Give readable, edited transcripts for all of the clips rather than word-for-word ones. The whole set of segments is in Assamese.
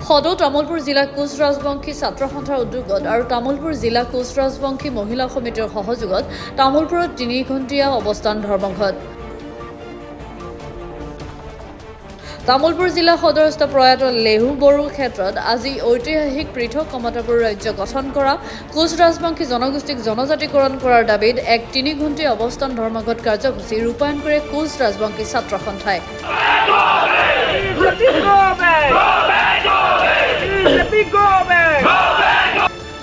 সদৌ তামুলপুৰ জিলা কোচ ৰাজবংশী ছাত্ৰ সন্থাৰ উদ্যোগত আৰু তামুলপুৰ জিলা কোচ ৰাজবংশী মহিলা সমিতিৰ সহযোগত তামুলপুৰত ৩ ঘণ্টীয়া অৱস্থান ধৰ্মঘট। তামুলপুৰ জিলা সদৰস্থ প্ৰয়াত লেহু বড়োৰ ক্ষেত্ৰত আজি ঐতিহাসিক পৃথক কমতাপুৰ ৰাজ্য গঠন কৰা কোচ ৰাজবংশী জনগোষ্ঠীক জনজাতিকৰণ কৰাৰ দাবীত এক ৩ ঘণ্টীয়া অৱস্থান ধৰ্মঘট কাৰ্যসূচী ৰূপায়ণ কৰে কোচ ৰাজবংশী ছাত্ৰ সন্থাই।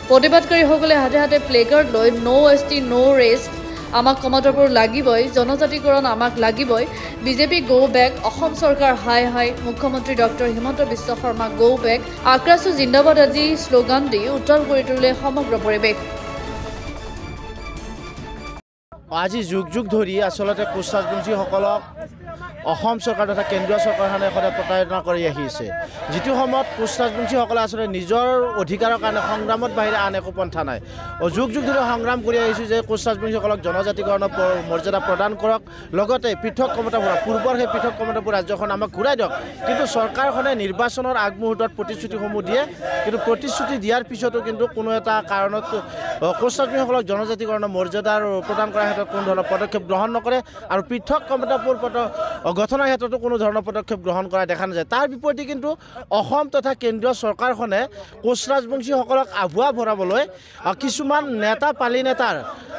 প্ৰতিবাদকাৰীসকলে হাতে হাতে প্লেকাৰ্ড লৈ নো এছটি নো ৰেষ্ট, আমাক কমতাপুৰ লাগিবই, জনজাতিকৰণ আমাক লাগিবই, বিজেপি গো বেক, অসম চৰকাৰ হাই হাই, মুখ্যমন্ত্ৰী doctor Himanta Biswa Sarma go back, Akrasu জিন্দাবাদ আদি শ্লোগান দি উত্তাল কৰি তোলে সমগ্ৰ পৰিৱেশ। আজি যুগ যুগ ধৰি আচলতে কোচ ৰাজবংশীসকলক অসম চৰকাৰ তথা কেন্দ্ৰীয় চৰকাৰখনে সদায় প্ৰতাৰণা কৰি আহিছে। যিটো সময়ত কোচ ৰাজবংশীসকলে আচলতে নিজৰ অধিকাৰৰ কাৰণে সংগ্ৰামত বাহিৰে আন একো পন্থা নাই। যুগ যুগ ধৰি সংগ্ৰাম কৰি আহিছোঁ যে কোচ ৰাজবংশীসকলক জনজাতিকৰণৰ মৰ্যাদা প্ৰদান কৰক, লগতে পৃথক কমতাপুৰ পূৰ্বৰ সেই পৃথক কমতাপুৰ ৰাজ্যখন আমাক ঘূৰাই দিয়ক। কিন্তু চৰকাৰখনে নিৰ্বাচনৰ আগমুহূৰ্তত প্ৰতিশ্ৰুতিসমূহ দিয়ে, কিন্তু প্ৰতিশ্ৰুতি দিয়াৰ পিছতো কিন্তু কোনো এটা কাৰণত কোচ ৰাজবংশীসকলক জনজাতিকৰণৰ মৰ্যাদা প্ৰদান কৰাৰ ক্ষেত্ৰত কোনো ধৰণৰ পদক্ষেপ গ্ৰহণ নকৰে আৰু পৃথক কমতাপুৰ গঠনৰ ক্ষেত্ৰতো কোনো ধৰণৰ পদক্ষেপ গ্ৰহণ কৰা দেখা নাযায়। তাৰ বিপৰীতে কিন্তু অসম তথা কেন্দ্ৰীয় চৰকাৰখনে কোচ ৰাজবংশীসকলক আভুৱা ভৰাবলৈ কিছুমান নেতা পালি নেতাৰ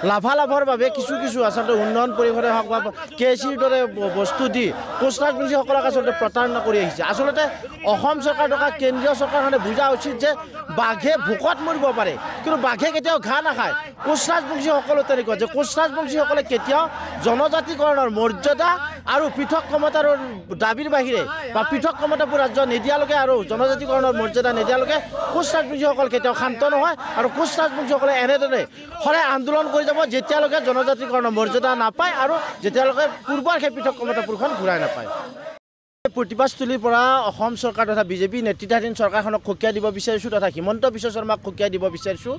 লাভালাভৰ বাবে কিছু আচলতে উন্নয়ন পৰিষদে হওক বা KCৰ দৰে বস্তু দি কোচ ৰাজবংশীসকলক আচলতে প্ৰতাৰণা কৰি আহিছে। আচলতে অসম চৰকাৰ তথা কেন্দ্ৰীয় চৰকাৰখনে বুজা উচিত যে বাঘে ভোকত মৰিব পাৰে, কিন্তু বাঘে কেতিয়াও ঘাঁহ নাখায়। কোচ ৰাজবংশীসকলো তেনেকুৱা যে কোচ ৰাজবংশীসকলে কেতিয়াও জনজাতিকৰণৰ মৰ্যাদা আৰু পৃথক কমতাৰ দাবীৰ বাহিৰে বা পৃথক কমতাপুৰ ৰাজ্য নিদিয়ালৈকে আৰু জনজাতিকৰণৰ মৰ্যাদা নিদিয়ালৈকে কোচ ৰাজবংশীসকল কেতিয়াও শান্ত নহয় আৰু কোচ ৰাজবংশীসকলে এনেদৰে সদায় আন্দোলন কৰি যাব যেতিয়ালৈকে জনজাতিকৰণৰ মৰ্যাদা নাপায় আৰু যেতিয়ালৈকে পূৰ্বৰ সেই পৃথক কমতাপুৰখন ঘূৰাই নাপায়। প্ৰতিবাদস্থলীৰ পৰা অসম চৰকাৰ তথা বিজেপি নেতৃত্বাধীন চৰকাৰখনক সকীয়াই দিব বিচাৰিছোঁ তথা হিমন্ত বিশ্ব শৰ্মাক সকীয়াই দিব বিচাৰিছোঁ।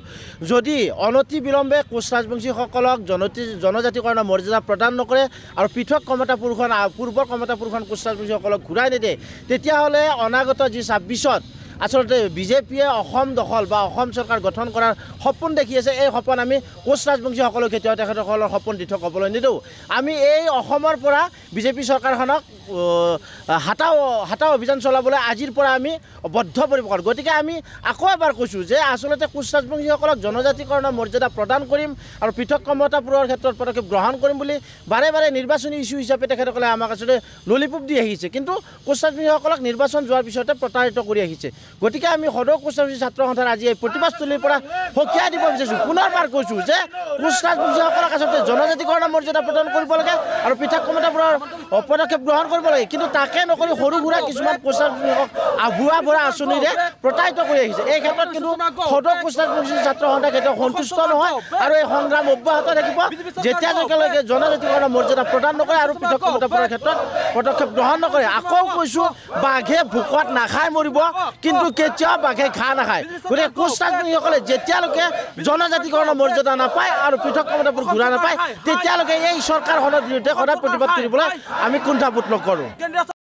যদি অনতি বিলম্বে কোচ ৰাজবংশীসকলক জনজাতিকৰণৰ মৰ্যাদা প্ৰদান নকৰে আৰু পৃথক কমতাপুৰখন পূৰ্বৰ কমতাপুৰখন কোচ ৰাজবংশীসকলক ঘূৰাই নিদিয়ে, তেতিয়াহ'লে অনাগত যি ২৬ত আচলতে বিজেপিয়ে অসম দখল বা অসম চৰকাৰ গঠন কৰাৰ সপোন দেখি আছে। এই সপোন আমি কোচ ৰাজবংশীসকলক কেতিয়াও তেখেতসকলৰ সপোন দিঠক হ'বলৈ নিদিওঁ। আমি এই অসমৰ পৰা বিজেপি চৰকাৰখনক হাটাও অভিযান চলাবলৈ আজিৰ পৰা আমি বদ্ধপৰিকৰ। গতিকে আমি আকৌ এবাৰ কৈছোঁ যে আচলতে কোচ ৰাজবংশীসকলক জনজাতিকৰণৰ মৰ্যাদা প্ৰদান কৰিম আৰু পৃথক কমতাপুৰৰ ক্ষেত্ৰত পদক্ষেপ গ্ৰহণ কৰিম বুলি বাৰে বাৰে নিৰ্বাচনী ইছ্যু হিচাপে তেখেতসকলে আমাক আচলতে ললিপপ দি আহিছে, কিন্তু কোচ ৰাজবংশীসকলক নিৰ্বাচন যোৱাৰ পিছতে প্ৰতাৰিত কৰি আহিছে। গতিকে আমি সদৌ কোচ ৰাজবংশী ছাত্ৰ সন্থাৰ আজি এই প্ৰতিবাদস্থলীৰ পৰা সকীয়াই দিব বিচাৰিছোঁ। পুনৰবাৰ কৈছোঁ যে কোচ ৰাজবংশীসকলক আচলতে জনজাতিকৰণৰ মৰ্যাদা প্ৰদান কৰিব লাগে আৰু পৃথক কমতাপুৰৰ পদক্ষেপ গ্ৰহণ কৰিব লাগে, কিন্তু তাকে নকৰি সৰু সুৰা কিছুমান কোচ ৰাজবংশীসকলক আভুৱা ভৰা আঁচনিৰে প্ৰতাৰিত কৰি আহিছে। এই ক্ষেত্ৰত কিন্তু সদৌ কোচ ৰাজবংশী ছাত্ৰ সন্থা কেতিয়াও সন্তুষ্ট নহয় আৰু এই সংগ্ৰাম অব্যাহত থাকিব যেতিয়ালৈকে জনজাতিকৰণৰ মৰ্যাদা প্ৰদান নকৰে আৰু পৃথক কমতাপুৰৰ ক্ষেত্ৰত পদক্ষেপ গ্ৰহণ নকৰে। আকৌ কৈছোঁ বাঘে ভোকত নাখাই মৰিব, কিন্তু কেতিয়াও বাঘে ঘাঁহ নাখায়। গতিকে কোচ ৰাজবংশীসকলে যেতিয়ালৈকে জনজাতিকৰণৰ মৰ্যাদা নাপায় আৰু পৃথক কমতাপুৰ ঘূৰাই নাপায়, তেতিয়ালৈকে এই চৰকাৰখনৰ বিৰুদ্ধে সদায় প্ৰতিবাদ কৰিবলৈ আমি কুণ্ঠাবোধ নকৰোঁ।